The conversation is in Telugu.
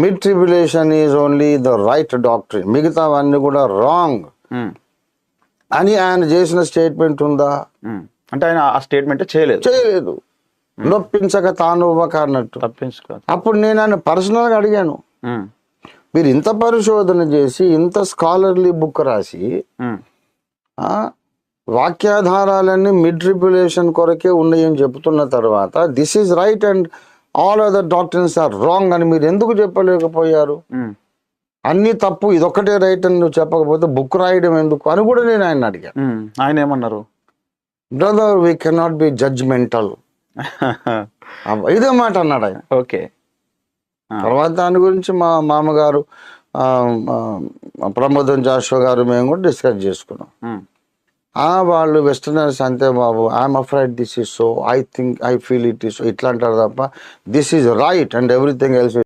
Mid tribulation is only the right doctrine, మిగతావన్నీ కూడా రాంగ్ అని ఆయన చేసిన స్టేట్మెంట్ ఉందా? అంటే ఆయన ఆ స్టేట్మెంట్ చేయలేదు. నొప్పించక తానువ్వక అన్నట్టు. తప్పించుకో. అప్పుడు నేను ఆయన పర్సనల్గా అడిగాను, మీరు ఇంత పరిశోధన చేసి ఇంత స్కాలర్లీ బుక్ రాసి వాక్యాధారాలన్నీ మిడ్ ట్రిబ్యులేషన్ కొరకే ఉన్నాయని చెబుతున్న తర్వాత this is right and all other doctors are wrong అని మీరు ఎందుకు చెప్పలేకపోయారు? అన్ని తప్పు, ఇదొక్కటే రైట్ అని నువ్వు చెప్పకపోతే బుక్ రాయడం ఎందుకు అని కూడా నేను ఆయన అడిగాను. ఆయన ఏమన్నారు? Brother we cannot be judgemental, ఇదే మాట అన్నాడు ఆయన. ఓకే. తర్వాత దాని గురించి మా మామగారు ప్రమోదం జాషువా గారు మేము కూడా డిస్కస్ చేసుకున్నాం. వాళ్ళు వెస్టర్నర్స్ అంతే బాబు, I'm afraid this is so, I think I feel it is so, ఇట్లా అంటారు తప్ప this is right and everything else